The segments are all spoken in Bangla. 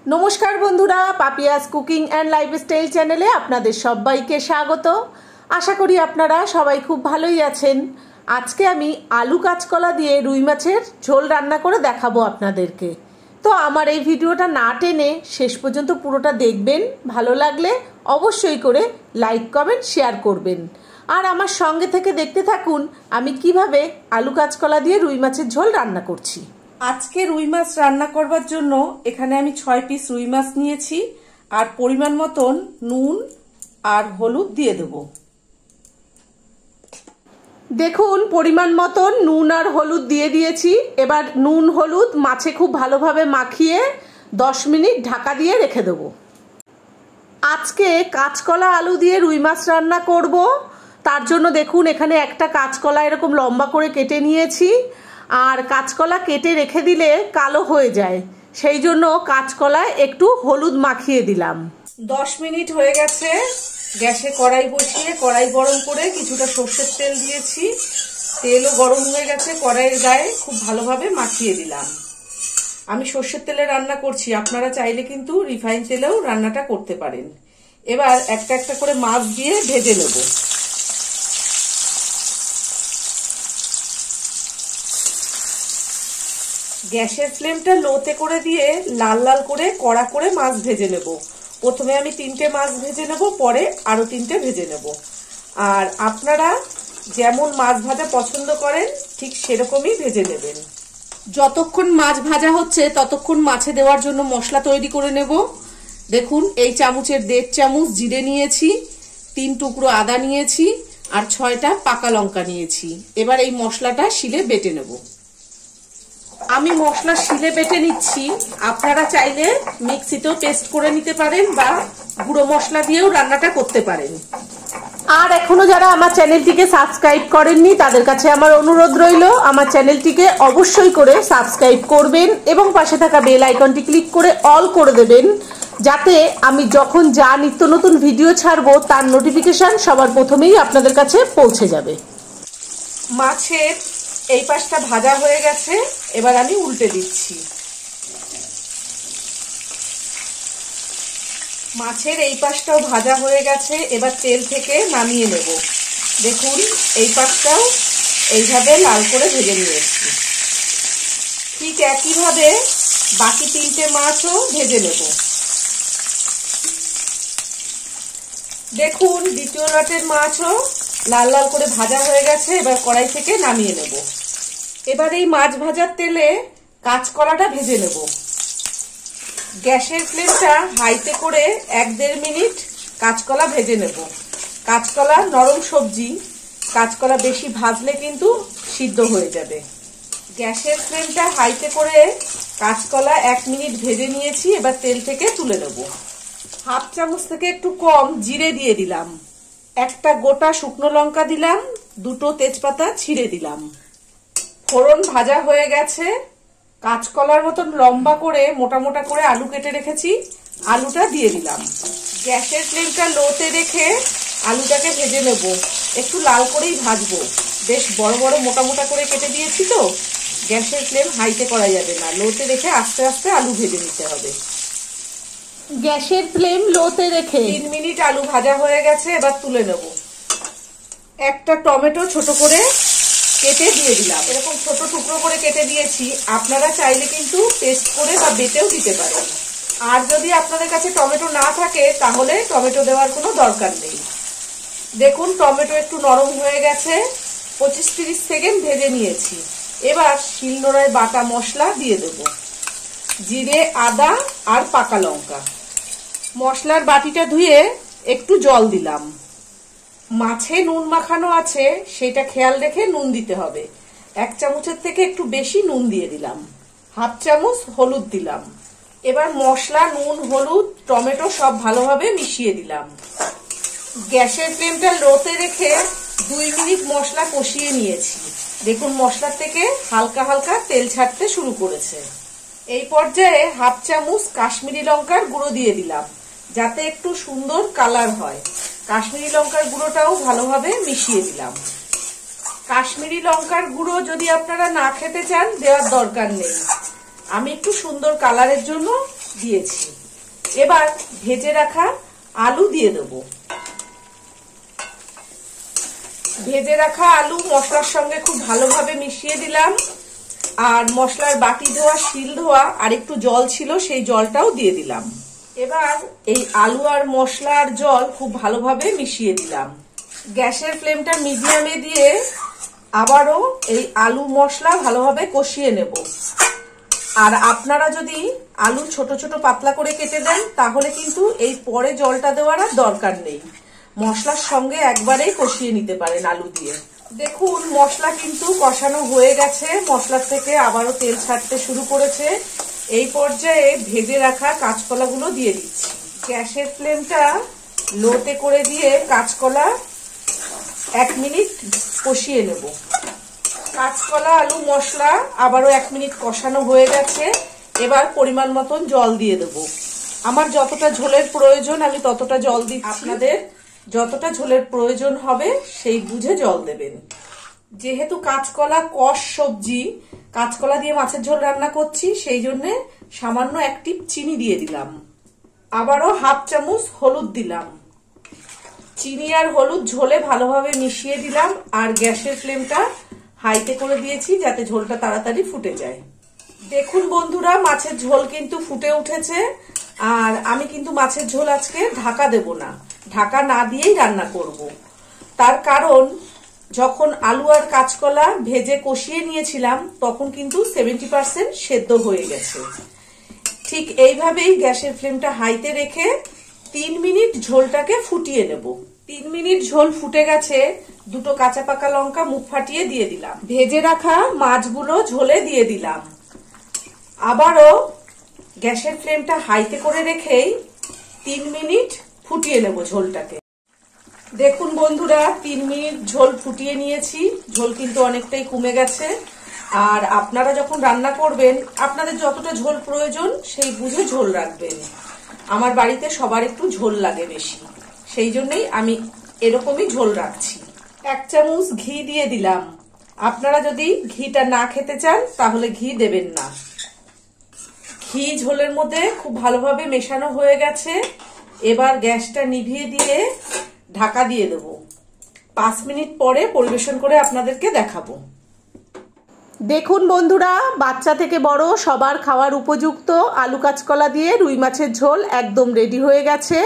নমস্কার বন্ধুরা, পাপিয়াস কুকিং অ্যান্ড লাইফস্টাইল চ্যানেলে আপনাদের সবাইকে স্বাগত। আশা করি আপনারা সবাই খুব ভালোই আছেন। আজকে আমি আলু কাঁচকলা দিয়ে রুই মাছের ঝোল রান্না করে দেখাবো আপনাদেরকে। তো আমার এই ভিডিওটা না টেনে শেষ পর্যন্ত পুরোটা দেখবেন। ভালো লাগলে অবশ্যই করে লাইক কমেন্ট শেয়ার করবেন, আর আমার সঙ্গে থেকে দেখতে থাকুন আমি কিভাবে আলু কাঁচকলা দিয়ে রুই মাছের ঝোল রান্না করছি। আজকে রুই মাছ রান্না করবার জন্য এখানে আমি 6 পিস রুই মাছ নিয়েছি, আর পরিমাণ মতন নুন আর হলুদ দিয়ে দেব। দেখুন পরিমাণ মতন নুন আর হলুদ দিয়ে দিয়েছি। এবার নুন হলুদ মাছে খুব ভালোভাবে মাখিয়ে 10 মিনিট ঢাকা দিয়ে রেখে দেব। আজকে কাঁচকলা আলু দিয়ে রুই মাছ রান্না করব। তার জন্য দেখুন এখানে একটা কাঁচকলা এরকম লম্বা করে কেটে নিয়েছি, আর কাঁচকলা কেটে রেখে দিলে কালো হয়ে যায়, সেই জন্য কাঁচকলায় একটু হলুদ মাখিয়ে দিলাম। 10 মিনিট হয়ে গেছে। গ্যাসে কড়াই বসিয়ে কড়াই গরম করে কিছুটা সর্ষের তেল দিয়েছি। তেলও গরম হয়ে গেছে, কড়াইয়ের গায়ে খুব ভালোভাবে মাখিয়ে দিলাম। আমি সর্ষের তেলে রান্না করছি, আপনারা চাইলে কিন্তু রিফাইন তেলেও রান্নাটা করতে পারেন। এবার একটা একটা করে মাছ দিয়ে ভেজে নেব। গ্যাসের ফ্লেমটা লোতে করে দিয়ে লাল লাল করে কড়া করে মাছ ভেজে নেব। প্রথমে আমি 3টে মাছ ভেজে নেব, পরে আরো 3টে ভেজে নেব। আর আপনারা যেমন মাছ ভাজা পছন্দ করেন ঠিক সেরকমই ভেজে নেবেন। যতক্ষণ মাছ ভাজা হচ্ছে ততক্ষণ মাছে দেওয়ার জন্য মশলা তৈরি করে নেব। দেখুন এই চামচের 1.5 চামচ জিরে নিয়েছি, 3 টুকরো আদা নিয়েছি, আর 6টা পাকা লঙ্কা নিয়েছি। এবার এই মশলাটা শিলে বেটে নেব। আমি মশলা শিলে বেটে নিচ্ছি, আপনারা চাইলে মিক্সিতেও পেস্ট করে নিতে পারেন বা গুঁড়ো মশলা দিয়েও রান্নাটা করতে পারেন। আর এখনো যারা আমার চ্যানেলটিকে সাবস্ক্রাইব করেননি তাদের কাছে আমার অনুরোধ রইল, আমার চ্যানেলটিকে অবশ্যই করে সাবস্ক্রাইব করবেন এবং পাশে থাকা বেল আইকনটি ক্লিক করে অল করে দেবেন, যাতে আমি যখন যা নিত্য নতুন ভিডিও ছাড়বো তার নোটিফিকেশন সবার প্রথমেই আপনাদের কাছে পৌঁছে যাবে। মাছের এই পাশটা ভাজা হয়ে গেছে, এবার আমি উল্টে দিচ্ছি। মাছের এই পাশটাও ভাজা হয়ে গেছে, এবার তেল থেকে নামিয়ে নেব। দেখুন এই পাশটাও এইভাবে লাল করে ভেজে নিয়েছি। ঠিক একইভাবে বাকি 3টে মাছও ভেজে নেব। দেখুন দ্বিতীয় লটের মাছও লাল লাল করে ভাজা হয়ে গেছে, এবার কড়াই থেকে নামিয়ে নেব। এবার এই মাছ ভাজার তেলে কাঁচকলাটা ভেজে নেব। গ্যাসের ফ্লেমটা হাইতে করে 1-1.5 মিনিট কাঁচকলা ভেজে নেব। কাঁচকলা নরম সবজি, কাঁচকলা বেশি ভাজলে কিন্তু সিদ্ধ হয়ে যাবে। গ্যাসের ফ্লেমটা হাইতে করে কাঁচকলা 1 মিনিট ভেজে নিয়েছি, এবার তেল থেকে তুলে নেব। 1/2 চামচ থেকে একটু কম জিরে দিয়ে দিলাম, একটা গোটা শুকনো লঙ্কা দিলাম, 2টো তেজপাতা ছিঁড়ে দিলাম। ফোড়ন ভাজা হয়ে গেছে। কাঁচকলার মতন লম্বা করে মোটা মোটা করে আলু কেটে রেখেছি, আলুটা দিয়ে দিলাম। গ্যাসের ফ্লেমটা লোতে রেখে আলুটাকে ভেজে নেব। একটু লাল করেই ভাজবো, বেশ বড় বড় মোটা মোটা করে কেটে দিয়েছি তো গ্যাসের ফ্লেম হাইতে করা যাবে না, লোতে রেখে আস্তে আস্তে আলু ভেজে নিতে হবে। গ্যাসের ফ্লেম লোতে রেখে 3 মিনিট আলু ভাজা হয়ে গেছে, এবার তুলে নেব। একটা টমেটো ছোট করে কেটে দিয়ে দিলাম, এরকম ছোট টুকরো করে কেটে দিয়েছি। আপনারা চাইলে কিন্তু পেস্ট করে বা বেটেও দিতে পারেন। আর যদি আপনাদের কাছে টমেটো না থাকে তাহলে টমেটো দেওয়ার কোনো দরকার নেই। দেখুন টমেটো একটু নরম হয়ে গেছে, 25-30 সেকেন্ড ভেজে নিয়েছি। এবার শিলনোড়ায় বাটা মশলা দিয়ে দেব, জিরে আদা আর পাকা লঙ্কা। মশলার বাটিটা ধুয়ে একটু জল দিলাম। মাছে নুন মাখানো আছে, সেটা খেয়াল রেখে নুন দিতে হবে। 1 চামচের থেকে একটু বেশি নুন দিয়ে দিলাম। 1/2 চামচ হলুদ দিলাম। এবার মশলা, নুন, হলুদ, টমেটো সব ভালোভাবে মিশিয়ে দিলাম। গ্যাসের ফ্লেমটা লোতে রেখে 2 মিনিট মশলা কষিয়ে নিয়েছি। দেখুন মশলা থেকে হালকা হালকা তেল ছাড়তে শুরু করেছে। এই পর্যায়ে 1/2 চামচ কাশ্মীরি লঙ্কার গুঁড়ো দিয়ে দিলাম, যাতে একটু সুন্দর কালার হয়। কাশ্মীরি লঙ্কার গুঁড়োটাও ভালোভাবে মিশিয়ে দিলাম। কাশ্মীরি লঙ্কার গুঁড়ো যদি আপনারা না খেতে চান দেওয়ার দরকার নেই, আমি একটু সুন্দর কালারের জন্য দিয়েছি। এবার ভেজে রাখা আলু দিয়ে দেব। ভেজে রাখা আলু মশলার সঙ্গে খুব ভালোভাবে মিশিয়ে দিলাম। আর মশলার বাটি ধোয়া, শিল ধোয়া আর একটু জল ছিল, সেই জলটাও দিয়ে দিলাম। এবার এই আলু আর মশলার জল খুব ভালোভাবে মিশিয়ে দিলাম। গ্যাসের ফ্লেমটা মিডিয়ামে দিয়ে আবারও এই আলু মশলা ভালোভাবে কষিয়ে নেব। আর আপনারা যদি আলু ছোট ছোট পাতলা করে কেটে দেন তাহলে কিন্তু এই পরে জলটা দেওয়ার আর দরকার নেই, মশলার সঙ্গে একবারেই কষিয়ে নিতে পারেন আলু দিয়ে। দেখুন মশলা কিন্তু কষানো হয়ে গেছে, মশলার থেকে আবারও তেল ছাড়তে শুরু করেছে। এই পর্যায়ে ভেজে রাখা কাঁচকলাগুলো দিয়ে দিচ্ছি। গ্যাসের ফ্লেমটা লোতে করে দিয়ে কাঁচকলা 1 মিনিট কষিয়ে নেব। কাঁচকলা আলু মশলা আবারও 1 মিনিট কষানো হয়ে গেছে। এবার পরিমাণ মতন জল দিয়ে দেব। আমার যতটা ঝোলের প্রয়োজন আমি ততটা জল দিচ্ছি। আপনাদের যতটা ঝোলের প্রয়োজন হবে সেই বুঝে জল দেবেন। যেহেতু কাঁচকলা কষ সবজি, কাঁচকলা দিয়ে মাছের ঝোল রান্না করছি, সেই জন্য সামান্য 1 টিপ চিনি দিয়ে দিলাম। আবারও 1/2 চামচ হলুদ দিলাম। চিনি আর হলুদ ঝোলে ভালোভাবে মিশিয়ে দিলাম। আর গ্যাসের ফ্লেমটা হাইতে করে দিয়েছি যাতে ঝোলটা তাড়াতাড়ি ফুটে যায়। দেখুন বন্ধুরা, মাছের ঝোল কিন্তু ফুটে উঠেছে। আর আমি কিন্তু মাছের ঝোল আজকে ঢাকা দেব না, ঢাকা না দিয়েই রান্না করব। তার কারণ যখন আলু আর কাঁচকলা ভেজে কষিয়ে নিয়েছিলাম তখন কিন্তু 70% সেদ্ধ হয়ে গেছে। ঠিক এইভাবেই গ্যাসের ফ্লেমটা হাইতে রেখে 3 মিনিট ঝোলটাকে ফুটিয়ে নেব। 3 মিনিট ঝোল ফুটে গেছে। 2টো কাঁচা পাকা লঙ্কা মুখ ফাটিয়ে দিয়ে দিলাম। ভেজে রাখা মাছগুলো ঝোলে দিয়ে দিলাম। আবারও গ্যাসের ফ্লেমটা হাইতে করে রেখেই 3 মিনিট ফুটিয়ে নেব ঝোলটাকে। দেখুন বন্ধুরা, 3 মিনিট ঝোল ফুটিয়ে নিয়েছি। ঝোল কিন্তু অনেকটাই কমে গেছে। আর আপনারা যখন রান্না করবেন আপনাদের যতটা ঝোল প্রয়োজন সেই বুঝে ঝোল রাখবেন। আমার বাড়িতে সবার একটু ঝোল লাগে বেশি, সেই জন্যই আমি এরকমই ঝোল রাখছি। 1 চামচ ঘি দিয়ে দিলাম। আপনারা যদি ঘিটা না খেতে চান তাহলে ঘি দেবেন না। ঘি ঝোলের মধ্যে খুব ভালোভাবে মেশানো হয়ে গেছে। এবার গ্যাসটা নিভিয়ে দিয়ে ঢাকা দিয়ে দেব। 5 মিনিট পরে পরিবেশন করে আপনাদেরকে দেখাবো। দেখুন বন্ধুরা, বাচ্চা থেকে বড় সবার খাওয়ার উপযুক্ত আলু কাঁচকলা দিয়ে রুই মাছের ঝোল একদম রেডি হয়ে গেছে।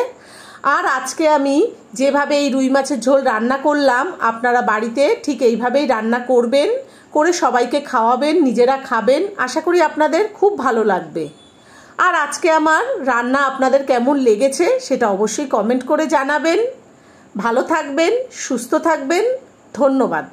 আর আজকে আমি যেভাবে এই রুই মাছের ঝোল রান্না করলাম আপনারা বাড়িতে ঠিক এইভাবেই রান্না করবেন, করে সবাইকে খাওয়াবেন, নিজেরা খাবেন। আশা করি আপনাদের খুব ভালো লাগবে। আর আজকে আমার রান্না আপনাদের কেমন লেগেছে সেটা অবশ্যই কমেন্ট করে জানাবেন। ভালো থাকবেন, সুস্থ থাকবেন। ধন্যবাদ।